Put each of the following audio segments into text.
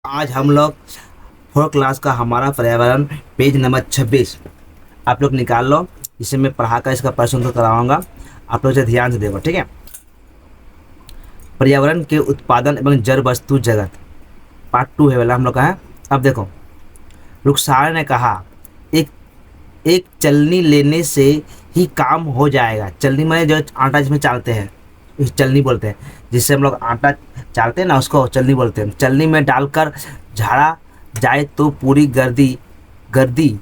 आज हम लोग फोर्थ क्लास का हमारा पर्यावरण पेज नंबर 26 आप लोग निकाल लो। इसे मैं पढ़ा कर इसका प्रश्न तो कराऊंगा, आप लोग इसे ध्यान से देखो, ठीक है। पर्यावरण के उत्पादन एवं जड़ वस्तु जगत पार्ट 2 है वाला हम लोग का है। अब देखो, रुखसार ने कहा एक एक चलनी लेने से ही काम हो जाएगा। चलनी मैंने जो आटा जिसमें चालते हैं इस चलनी बोलते हैं, जिससे हम लोग आटा चालते हैं ना, उसको चलनी बोलते हैं। चलनी में डालकर झाड़ा जाए तो पूरी गर्दी गर्दी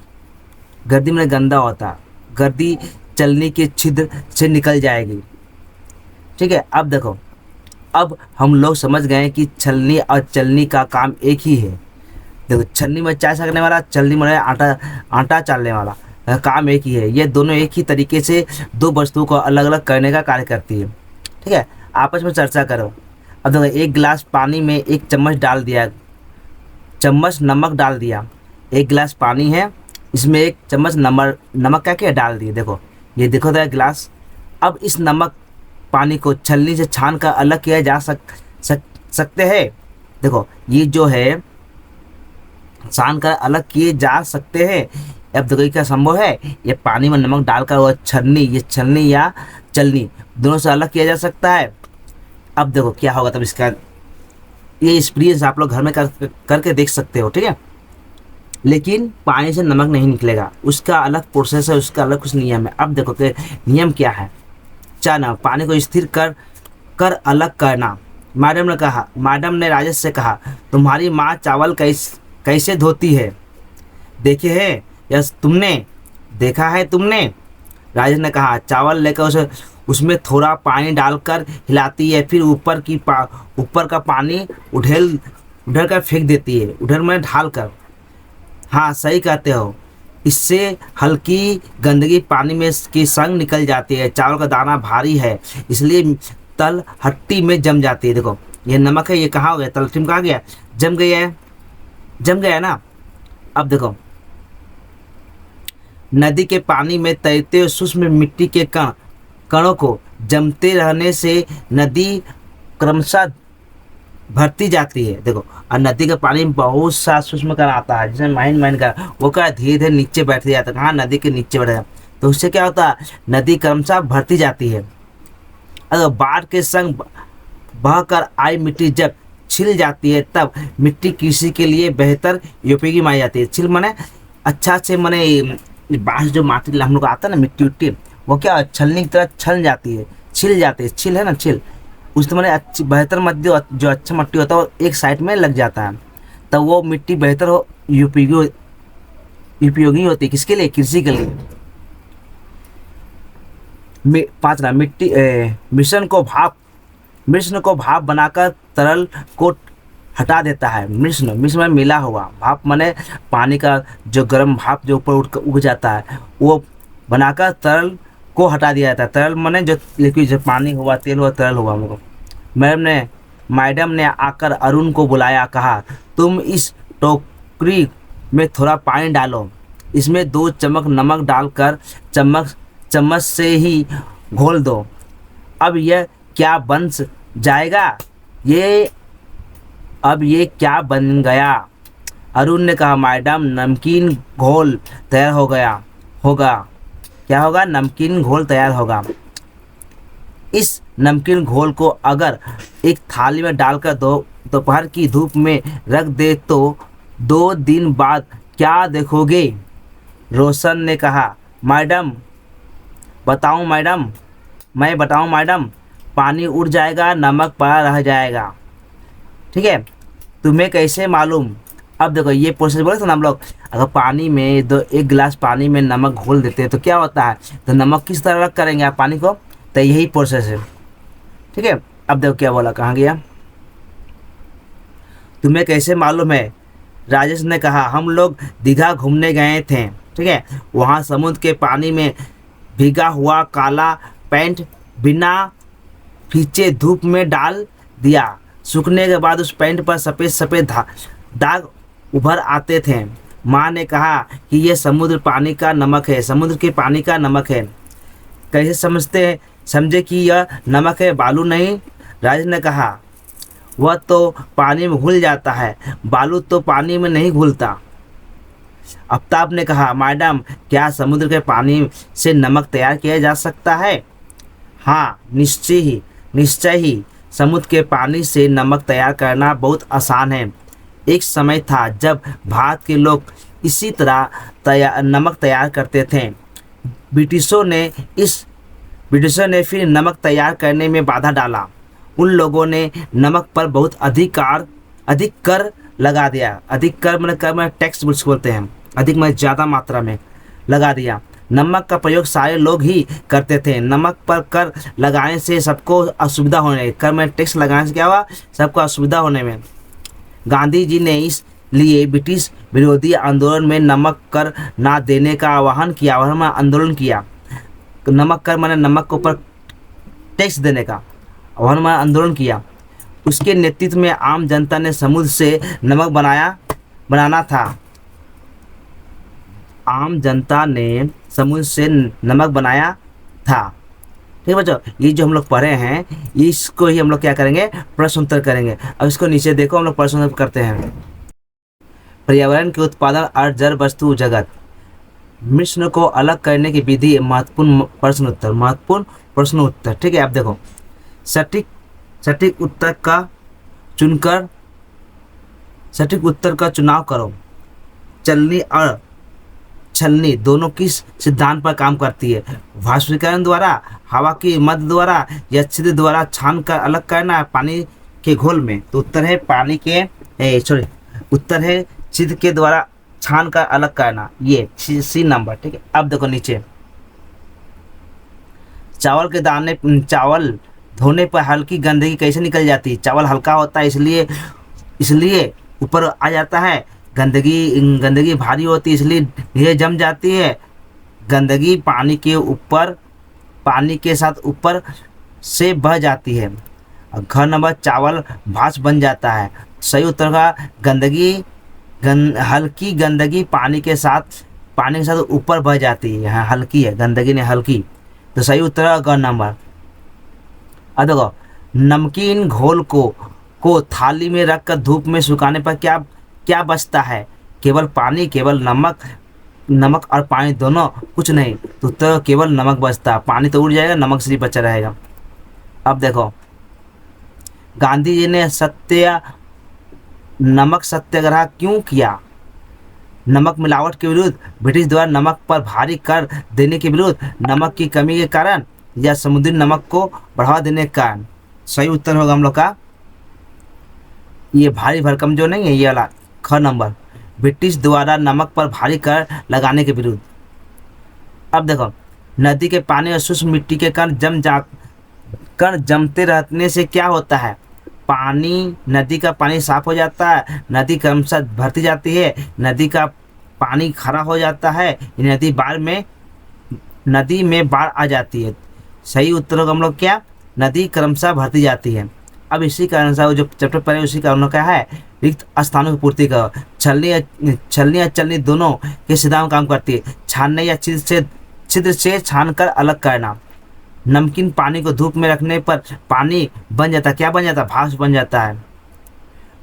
गर्दी में गंदा होता, गर्दी चलनी के छिद्र से निकल जाएगी, ठीक है। अब देखो, अब हम लोग समझ गए कि छलनी और चलनी का काम एक ही है। देखो, छलनी में चाय सकने वाला, चलनी में आटा आटा चालने वाला, काम एक ही है। ये दोनों एक ही तरीके से दो वस्तुओं को अलग अलग करने का कार्य करती है, ठीक है। आपस में चर्चा करो। अब देखो, एक गिलास पानी में एक चम्मच डाल दिया, चम्मच नमक डाल दिया। एक गिलास पानी है, इसमें एक चम्मच नमक क्या क्या डाल दिए। देखो, ये देखो तो गिलास। अब इस नमक पानी को छलनी से छान कर अलग किया जा सकते हैं। देखो, ये जो है छान कर अलग किए जा सकते हैं। अब देखो, ये क्या संभव है, ये पानी में नमक डालकर वो ये छलनी या चलनी दोनों से अलग किया जा सकता है। अब देखो क्या होगा, तब इसका ये एक्सपीरियंस आप लोग घर में करके देख सकते हो, ठीक है। लेकिन पानी से नमक नहीं निकलेगा, उसका अलग प्रोसेस है, उसका अलग कुछ नियम है। अब देखो कि नियम क्या है। चाना पानी को स्थिर कर कर अलग करना। मैडम ने राजेश से कहा, तुम्हारी माँ चावल कैसे धोती है, देखे है या तुमने देखा है तुमने। राजेश ने कहा, चावल लेकर उसे उसमें थोड़ा पानी डालकर हिलाती है, फिर ऊपर का पानी उधेल उधर कर फेंक देती है, उधर में ढाल कर। हाँ, सही कहते हो, इससे हल्की गंदगी पानी में के संग निकल जाती है। चावल का दाना भारी है, इसलिए तल हट्टी में जम जाती है। देखो, ये नमक है, ये कहाँ हो गया, तलहटी में कहाँ गया, जम गया है, जम गया है ना। अब देखो, नदी के पानी में तैरते हुए सूक्ष्म मिट्टी के कणों को जमते रहने से नदी क्रमशः भरती जाती है। देखो, और नदी के पानी में बहुत सा सूक्ष्म कण आता है, जिसमें माइन का वो क्या धीरे धीरे नीचे बैठते जाता है। कहाँ, नदी के नीचे बैठ जाता है। तो उससे क्या होता है, नदी क्रमशः भरती जाती है। अगर बाढ़ के संग बहकर आई मिट्टी जब छिल जाती है, तब मिट्टी कृषि के लिए बेहतर उपयोगी मानी जाती है। छिल माने अच्छा से, माने बाढ़ जो माटी हम लोग आता है ना, मिट्टी उट्टी, वो क्या छलनी की तरह छल जाती है, छिल जाती है। छिल है ना, छिल उसमें मैंने अच्छी बेहतर मट्टी, जो अच्छा मट्टी होता है वो एक साइड में लग जाता है, तब वो मिट्टी बेहतर हो उपयोगी होती है। किसके लिए, कृषि के लिए। पांचवा, मिश्रण को भाप बनाकर तरल को हटा देता है। मिश्रण में मिला हुआ, भाप माने पानी का जो गर्म भाप जो ऊपर उग जाता है, वो बनाकर तरल को हटा दिया जाता है। तरल माने जो लिक्विड, जो पानी हुआ, तेल हुआ, तरल हुआ। हमको मैडम ने आकर अरुण को बुलाया, कहा, तुम इस टोकरी में थोड़ा पानी डालो, इसमें 2 चम्मच नमक डालकर चम्मच से ही घोल दो। अब यह क्या बन जाएगा, अब ये क्या बन गया। अरुण ने कहा, मैडम, नमकीन घोल तैयार हो गया होगा। क्या होगा, नमकीन घोल तैयार होगा। इस नमकीन घोल को अगर एक थाली में डालकर दोपहर की धूप में रख दे तो 2 दिन बाद क्या देखोगे। रोशन ने कहा, मैडम मैं बताऊं मैडम, पानी उड़ जाएगा, नमक पड़ा रह जाएगा, ठीक है, तुम्हें कैसे मालूम। अब देखो, ये प्रोसेस बोले थे ना हम लोग, अगर पानी में एक गिलास पानी में नमक घोल देते हैं तो क्या होता है, तो नमक किस तरह अलग करेंगे आप पानी को, तो यही प्रोसेस है, ठीक है। अब देखो क्या बोला, कहाँ गया, तुम्हें कैसे मालूम है। राजेश ने कहा, हम लोग दीघा घूमने गए थे, ठीक है। वहाँ समुद्र के पानी में भीगा हुआ काला पैंट बिना खींचे धूप में डाल दिया। सूखने के बाद उस पैंट पर सफ़ेद सफ़ेद दाग उभर आते थे। माँ ने कहा कि यह समुद्र के पानी का नमक है। कैसे समझे कि यह नमक है, बालू नहीं। राजेश ने कहा, वह तो पानी में घुल जाता है, बालू तो पानी में नहीं घुलता। आफ्ताब ने कहा, मैडम क्या समुद्र के पानी से नमक तैयार किया जा सकता है? हाँ, निश्चय ही समुद्र के पानी से नमक तैयार करना बहुत आसान है। एक समय था जब भारत के लोग इसी तरह नमक तैयार करते थे। ब्रिटिशों ने इस ब्रिटिशों ने फिर नमक तैयार करने में बाधा डाला। उन लोगों ने नमक पर बहुत अधिक कर लगा दिया। अधिक कर मतलब कर में टैक्स बोलते हैं, अधिक में ज़्यादा मात्रा में लगा दिया। नमक का प्रयोग सारे लोग ही करते थे। नमक पर कर लगाने से सबको असुविधा होने, कर में टैक्स लगाने से क्या हुआ, सबको असुविधा होने में। गांधी जी ने इसलिए ब्रिटिश विरोधी आंदोलन में नमक कर ना देने का आह्वान किया और आंदोलन किया। नमक कर मैंने नमक के ऊपर टैक्स देने का आह्वान आंदोलन किया। उसके नेतृत्व में आम जनता ने समुद्र से नमक बनाना था। आम जनता ने समुद्र से नमक बनाया था। ठीक है बच्चों, ये जो हम लोग पढ़े हैं इसको ही हम लोग क्या करेंगे, प्रश्न उत्तर करेंगे। अब इसको नीचे देखो, हम लोग प्रश्न उत्तर करते हैं। पर्यावरण के उत्पादन और जड़ वस्तु जगत मिश्रण को अलग करने की विधि। महत्वपूर्ण प्रश्न उत्तर। ठीक है, आप देखो, सटीक उत्तर का चुनाव करो। चलनी और छलनी दोनों किस सिद्धांत पर काम करती है? वाष्पीकरण द्वारा, हवा की मध्य द्वारा या छिद्र द्वारा छान कर अलग करना पानी के घोल में? तो उत्तर है उत्तर है छिद्र के द्वारा छान कर अलग करना, ये सी नंबर। ठीक है, अब देखो नीचे, चावल धोने पर हल्की गंदगी कैसे निकल जाती है? चावल हल्का होता है इसलिए ऊपर आ जाता है। गंदगी भारी होती है इसलिए नीचे जम जाती है। गंदगी पानी के साथ ऊपर से बह जाती है। घ नंबर, चावल भाप बन जाता है। सही उत्तर का हल्की गंदगी पानी के साथ ऊपर बह जाती है। यहाँ हल्की है, गंदगी ने हल्की, तो सही उत्तर है ग नंबर। अब देखो, नमकीन घोल को थाली में रखकर धूप में सुखाने पर क्या बचता है? केवल पानी, केवल नमक और पानी दोनों, कुछ नहीं। तो उत्तर केवल नमक बचता है। पानी तो उड़ जाएगा, नमक सिर्फ बचा रहेगा। अब देखो, गांधी जी ने नमक सत्याग्रह क्यों किया? नमक मिलावट के विरुद्ध, ब्रिटिश द्वारा नमक पर भारी कर देने के विरुद्ध, नमक की कमी के कारण या समुद्री नमक को बढ़ावा देने के कारण? सही उत्तर होगा हम लोग का ये भारी भरकम जो नहीं है, ये वाला ख नंबर, ब्रिटिश द्वारा नमक पर भारी कर लगाने के विरुद्ध। अब देखो, नदी के पानी और शुष्क मिट्टी के कण जमते रहने से क्या होता है? नदी का पानी साफ हो जाता है, नदी क्रमशः भरती जाती है, नदी का पानी खरा हो जाता है, नदी में बाढ़ आ जाती है। सही उत्तर होगा हम लोग क्या, नदी क्रमशः भरती जाती है। अब इसी का अनुसार जो चैप्टर पढ़े उसी का उन्होंने क्या है, रिक्त स्थानों की पूर्ति का। छलनी या चलनी दोनों के सिद्धांत में काम करती है। छानने या छिद्र से छान कर अलग करना। नमकीन पानी को धूप में रखने पर पानी बन जाता, क्या बन जाता? भाप बन जाता है।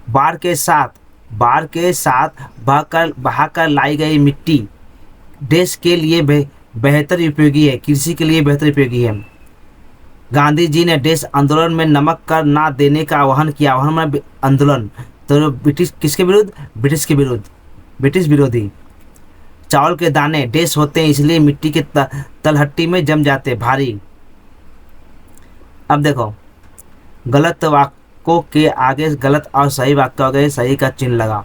बाढ़ के साथ बहाकर लाई गई मिट्टी देश के लिए बेहतर उपयोगी है, कृषि के लिए बेहतर उपयोगी है। गांधी जी ने देश आंदोलन में नमक कर ना देने का आह्वान किया। आंदोलन तो ब्रिटिश किसके विरुद्ध? ब्रिटिश विरोधी। चावल के दाने देश होते हैं इसलिए मिट्टी के तलहट्टी में जम जाते भारी। अब देखो, गलत वाक्यों के आगे गलत और सही वाक्य हो गए, सही का चिन्ह लगा।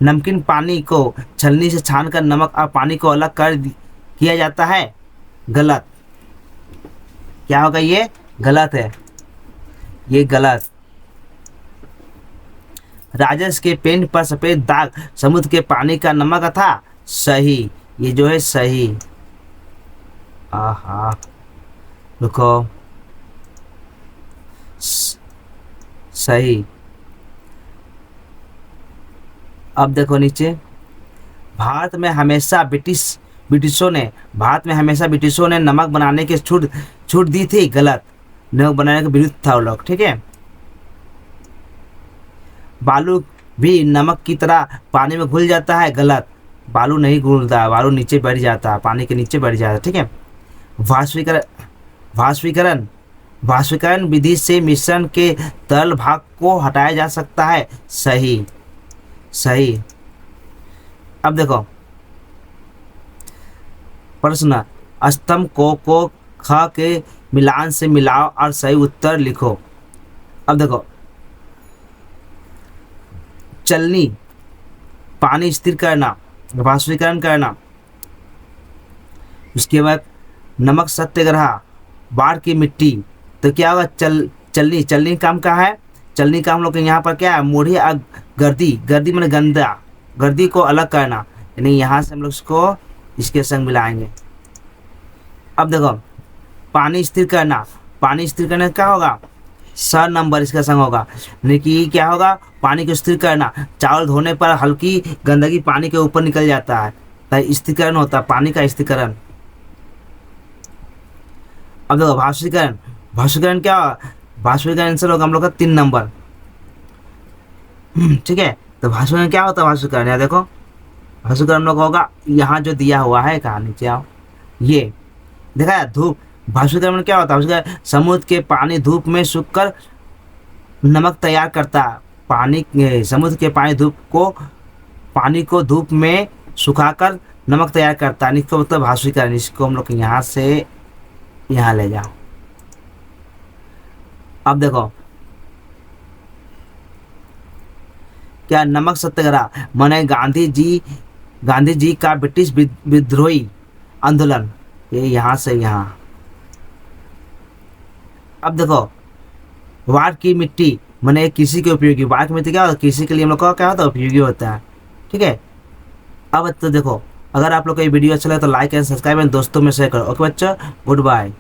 नमकीन पानी को छलनी से छानकर नमक और पानी को अलग कर किया जाता है, गलत। क्या होगा? ये गलत है, ये गलत। राजस के पेंट पर सफेद दाग समुद्र के पानी का नमक था, सही। ये जो है सही। आहा, रुको, सही। अब देखो नीचे, भारत में हमेशा ब्रिटिशों ने नमक बनाने की छूट दी थी, गलत। नमक बनाने के विरुद्ध था वो लोग, ठीक है। बालू भी नमक की तरह पानी में घुल जाता है, गलत। बालू नहीं घुलता है, बालू नीचे बैठ जाता है, पानी के नीचे बैठ जाता है, ठीक है। वाष्पीकरण वाष्पीकरण वाष्पीकरण विधि से मिश्रण के तरल भाग को हटाया जा सकता है, सही सही। अब देखो प्रश्न, स्तंभ को ख के मिलान से मिलाओ और सही उत्तर लिखो। अब देखो चलनी, पानी स्थिर करना, वाष्पीकरण करना, उसके बाद नमक सत्याग्रह, बाढ़ की मिट्टी। तो क्या होगा, चलनी, चलनी काम का है, चलनी का हम लोग के यहाँ पर क्या है, मोढ़ी और गर्दी, गर्दी मैंने गंदा, गर्दी को अलग करना, यानी यहाँ से हम लोग इसको इसके संग मिलाएंगे। अब देखो पानी स्थिर करना, पानी स्थिर करने का क्या होगा, स नंबर इसका संग होगा, यानी कि क्या होगा, पानी को स्थिर करना। चावल धोने पर हल्की गंदगी पानी के ऊपर निकल जाता है, तो स्थिरीकरण होता है, पानी का स्थिरीकरण। अब देखो भाष्यीकरण, भाष्यीकरण क्या होगा, भाष्यीकरण आंसर होगा हम लोग का 3 नंबर, ठीक है। तो भाष्यीकरण क्या होता है, भाष्यीकरण यहाँ देखो, भाष्यीकरण हम लोग होगा यहाँ जो दिया हुआ है, कहाँ नीचे आओ, ये देखा है धूप। भाष्यीकरण क्या होता है, भाष्यीकरण समुद्र के पानी धूप में सूखकर नमक तैयार करता है, पानी समुद्र के पानी को धूप में सुखाकर नमक तैयार करता है, इसको मतलब भाष्यीकरण। इसको हम लोग यहाँ से यहाँ ले जाओ। अब देखो क्या, नमक सत्याग्रह माने गांधी जी का ब्रिटिश विद्रोही आंदोलन, ये यहाँ से यहाँ। अब देखो वाट की मिट्टी माने कृषि के उपयोगी, वाट की मिट्टी क्या होता है, कृषि के लिए हम लोग का क्या होता है, उपयोगी होता है, ठीक है। अब तो देखो अगर आप लोग को ये वीडियो अच्छा लगे तो लाइक एंड सब्सक्राइब एंड दोस्तों में शेयर करो। ओके बच्चों, गुड बाय।